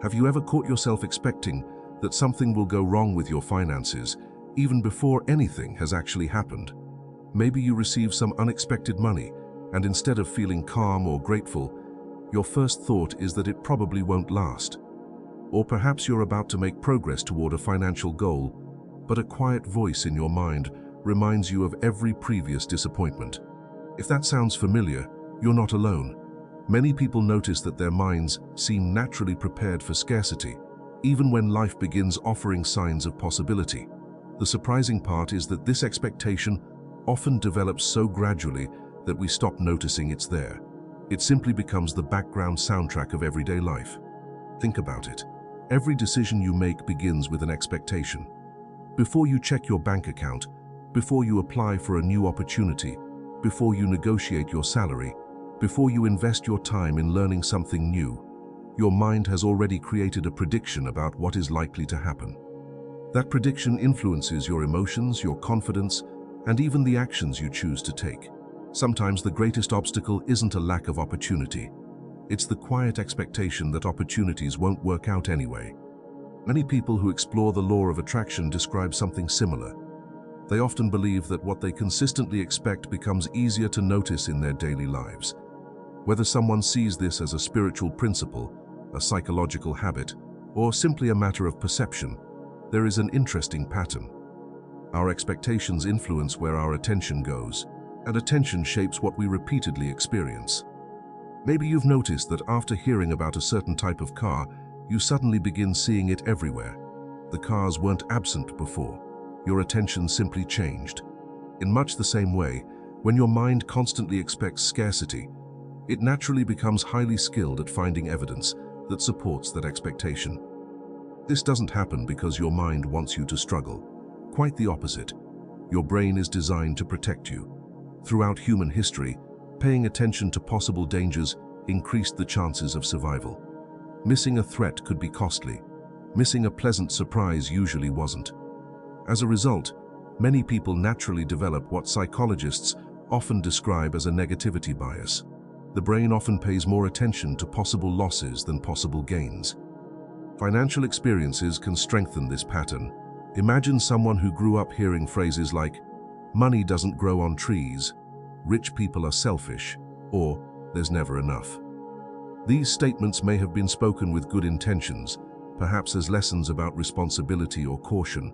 Have you ever caught yourself expecting that something will go wrong with your finances, even before anything has actually happened? Maybe you receive some unexpected money, and instead of feeling calm or grateful, your first thought is that it probably won't last. Or perhaps you're about to make progress toward a financial goal, but a quiet voice in your mind reminds you of every previous disappointment. If that sounds familiar, you're not alone. Many people notice that their minds seem naturally prepared for scarcity, even when life begins offering signs of possibility. The surprising part is that this expectation often develops so gradually that we stop noticing it's there. It simply becomes the background soundtrack of everyday life. Think about it. Every decision you make begins with an expectation. Before you check your bank account, before you apply for a new opportunity, before you negotiate your salary, before you invest your time in learning something new, your mind has already created a prediction about what is likely to happen. That prediction influences your emotions, your confidence, and even the actions you choose to take. Sometimes the greatest obstacle isn't a lack of opportunity. It's the quiet expectation that opportunities won't work out anyway. Many people who explore the law of attraction describe something similar. They often believe that what they consistently expect becomes easier to notice in their daily lives. Whether someone sees this as a spiritual principle, a psychological habit, or simply a matter of perception, there is an interesting pattern. Our expectations influence where our attention goes, and attention shapes what we repeatedly experience. Maybe you've noticed that after hearing about a certain type of car, you suddenly begin seeing it everywhere. The cars weren't absent before. Your attention simply changed. In much the same way, when your mind constantly expects scarcity, it naturally becomes highly skilled at finding evidence that supports that expectation. This doesn't happen because your mind wants you to struggle. Quite the opposite. Your brain is designed to protect you. Throughout human history, paying attention to possible dangers increased the chances of survival. Missing a threat could be costly. Missing a pleasant surprise usually wasn't. As a result, many people naturally develop what psychologists often describe as a negativity bias. The brain often pays more attention to possible losses than possible gains. Financial experiences can strengthen this pattern. Imagine someone who grew up hearing phrases like, "Money doesn't grow on trees," "Rich people are selfish," or "There's never enough." These statements may have been spoken with good intentions, perhaps as lessons about responsibility or caution.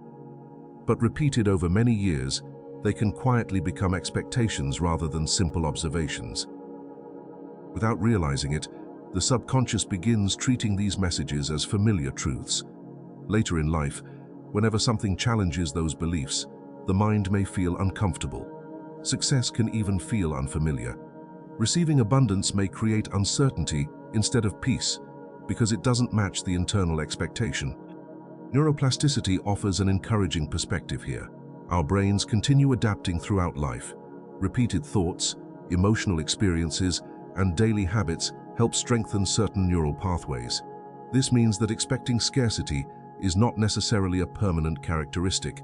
But repeated over many years, they can quietly become expectations rather than simple observations. Without realizing it, the subconscious begins treating these messages as familiar truths. Later in life, whenever something challenges those beliefs, the mind may feel uncomfortable. Success can even feel unfamiliar. Receiving abundance may create uncertainty instead of peace because it doesn't match the internal expectation. Neuroplasticity offers an encouraging perspective here. Our brains continue adapting throughout life. Repeated thoughts, emotional experiences, and daily habits help strengthen certain neural pathways. This means that expecting scarcity is not necessarily a permanent characteristic.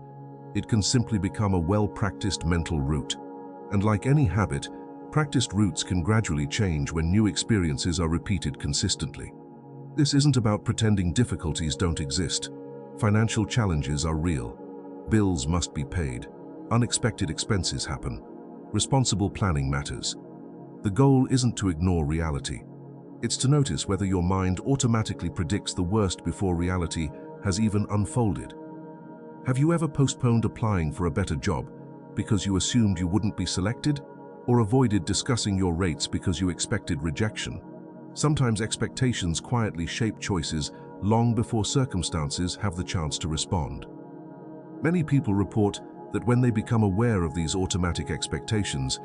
It can simply become a well-practiced mental route. And like any habit, practiced routes can gradually change when new experiences are repeated consistently. This isn't about pretending difficulties don't exist. Financial challenges are real. Bills must be paid. Unexpected expenses happen. Responsible planning matters. The goal isn't to ignore reality. It's to notice whether your mind automatically predicts the worst before reality has even unfolded. Have you ever postponed applying for a better job because you assumed you wouldn't be selected, or avoided discussing your rates because you expected rejection? Sometimes expectations quietly shape choices long before circumstances have the chance to respond. Many people report that when they become aware of these automatic expectations,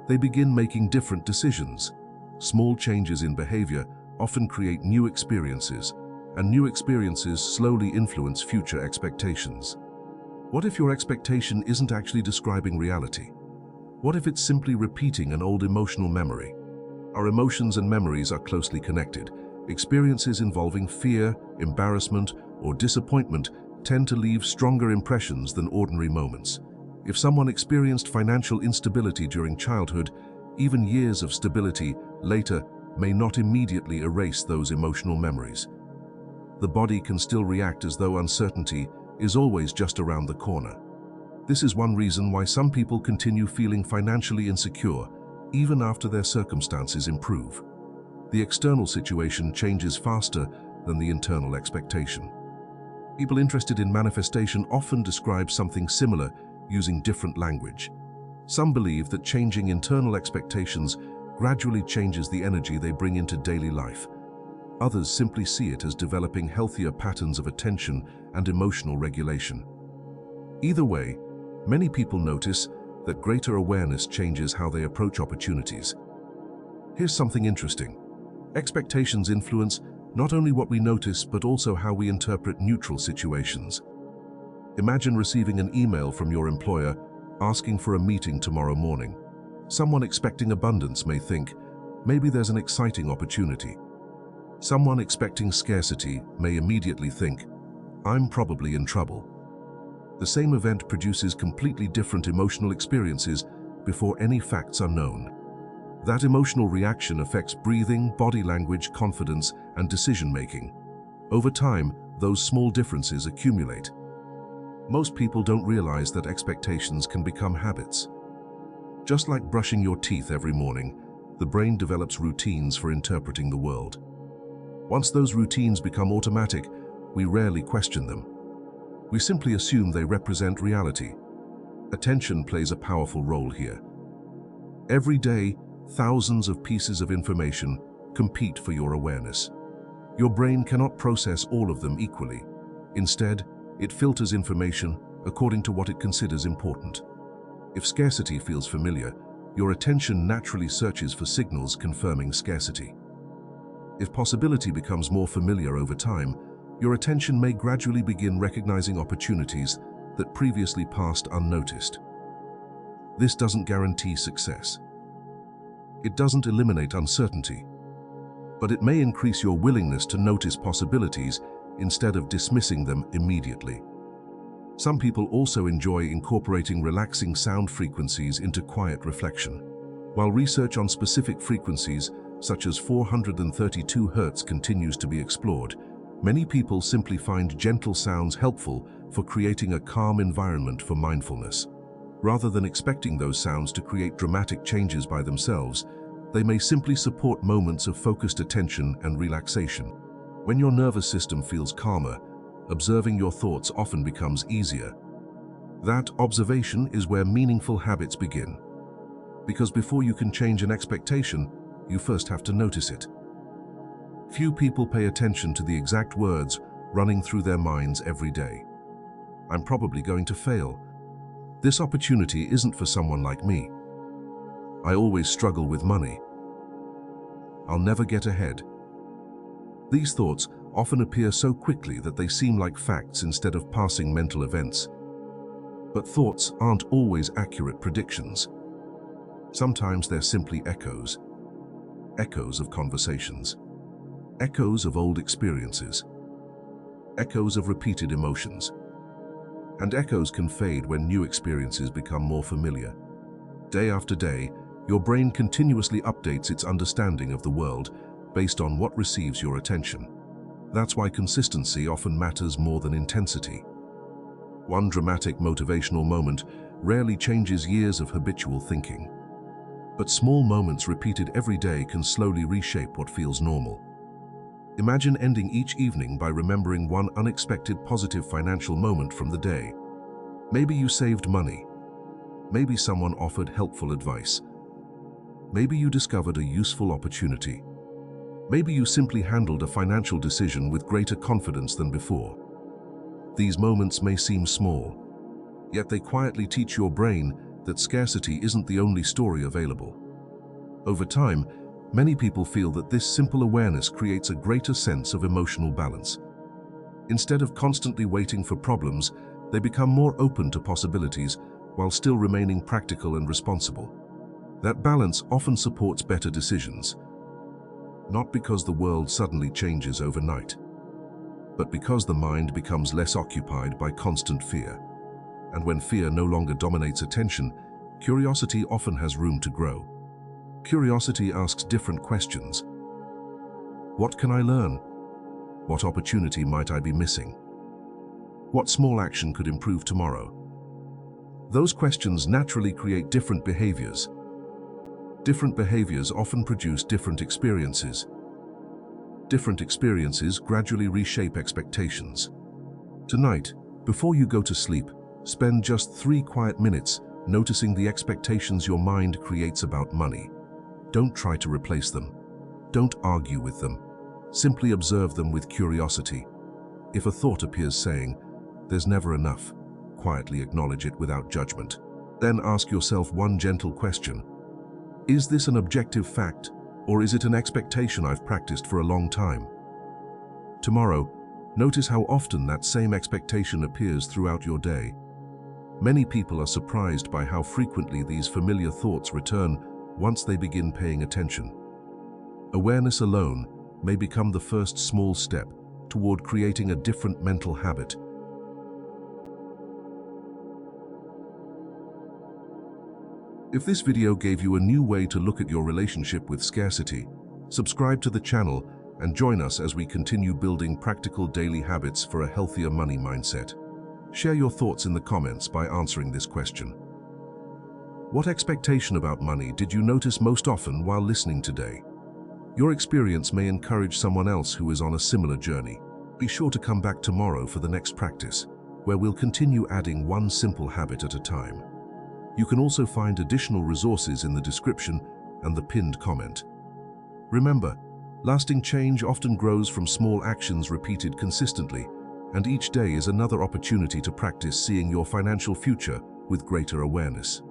they begin making different decisions. Small changes in behavior often create new experiences, and new experiences slowly influence future expectations. What if your expectation isn't actually describing reality? What if it's simply repeating an old emotional memory? Our emotions and memories are closely connected. Experiences involving fear, embarrassment, or disappointment tend to leave stronger impressions than ordinary moments. If someone experienced financial instability during childhood, even years of stability later may not immediately erase those emotional memories. the body can still react as though uncertainty is always just around the corner. This is one reason why some people continue feeling financially insecure even after their circumstances improve. The external situation changes faster than the internal expectation. People interested in manifestation often describe something similar using different language. Some believe that changing internal expectations gradually changes the energy they bring into daily life. Others simply see it as developing healthier patterns of attention and emotional regulation. Either way, many people notice that greater awareness changes how they approach opportunities. Here's something interesting. Expectations influence not only what we notice, but also how we interpret neutral situations. Imagine receiving an email from your employer asking for a meeting tomorrow morning. Someone expecting abundance may think, maybe there's an exciting opportunity. Someone expecting scarcity may immediately think, I'm probably in trouble. The same event produces completely different emotional experiences before any facts are known. That emotional reaction affects breathing, body language, confidence, and decision-making. Over time, those small differences accumulate. Most people don't realize that expectations can become habits. Just like brushing your teeth every morning, the brain develops routines for interpreting the world. Once those routines become automatic, we rarely question them. We simply assume they represent reality. Attention plays a powerful role here. Every day, thousands of pieces of information compete for your awareness. Your brain cannot process all of them equally. Instead, it filters information according to what it considers important. If scarcity feels familiar, your attention naturally searches for signals confirming scarcity. If possibility becomes more familiar over time, your attention may gradually begin recognizing opportunities that previously passed unnoticed. This doesn't guarantee success. It doesn't eliminate uncertainty, but it may increase your willingness to notice possibilities instead of dismissing them immediately. Some people also enjoy incorporating relaxing sound frequencies into quiet reflection. While research on specific frequencies, such as 432 Hz, continues to be explored, many people simply find gentle sounds helpful for creating a calm environment for mindfulness. Rather than expecting those sounds to create dramatic changes by themselves, they may simply support moments of focused attention and relaxation. When your nervous system feels calmer, observing your thoughts often becomes easier. That observation is where meaningful habits begin. Because before you can change an expectation, you first have to notice it. Few people pay attention to the exact words running through their minds every day. I'm probably going to fail. This opportunity isn't for someone like me. I always struggle with money. I'll never get ahead. These thoughts often appear so quickly that they seem like facts instead of passing mental events. But thoughts aren't always accurate predictions. Sometimes they're simply echoes. Echoes of conversations. Echoes of old experiences. Echoes of repeated emotions. And echoes can fade when new experiences become more familiar. Day after day, your brain continuously updates its understanding of the world based on what receives your attention. That's why consistency often matters more than intensity. One dramatic motivational moment rarely changes years of habitual thinking. But small moments repeated every day can slowly reshape what feels normal. Imagine ending each evening by remembering one unexpected positive financial moment from the day. Maybe you saved money. Maybe someone offered helpful advice. Maybe you discovered a useful opportunity. Maybe you simply handled a financial decision with greater confidence than before. These moments may seem small, yet they quietly teach your brain that scarcity isn't the only story available. Over time, many people feel that this simple awareness creates a greater sense of emotional balance. Instead of constantly waiting for problems, they become more open to possibilities while still remaining practical and responsible. That balance often supports better decisions, not because the world suddenly changes overnight, but because the mind becomes less occupied by constant fear. And when fear no longer dominates attention, curiosity often has room to grow. Curiosity asks different questions. What can I learn? What opportunity might I be missing? What small action could improve tomorrow? Those questions naturally create different behaviors. Different behaviors often produce different experiences. Different experiences gradually reshape expectations. Tonight, before you go to sleep, spend just 3 quiet minutes noticing the expectations your mind creates about money. Don't try to replace them. Don't argue with them. Simply observe them with curiosity. If a thought appears saying, "There's never enough," quietly acknowledge it without judgment. Then ask yourself one gentle question. Is this an objective fact, or is it an expectation I've practiced for a long time? Tomorrow, notice how often that same expectation appears throughout your day. Many people are surprised by how frequently these familiar thoughts return once they begin paying attention. Awareness alone may become the first small step toward creating a different mental habit. If this video gave you a new way to look at your relationship with scarcity, subscribe to the channel and join us as we continue building practical daily habits for a healthier money mindset. Share your thoughts in the comments by answering this question. What expectation about money did you notice most often while listening today? Your experience may encourage someone else who is on a similar journey. Be sure to come back tomorrow for the next practice, where we'll continue adding one simple habit at a time. You can also find additional resources in the description and the pinned comment. Remember, lasting change often grows from small actions repeated consistently, and each day is another opportunity to practice seeing your financial future with greater awareness.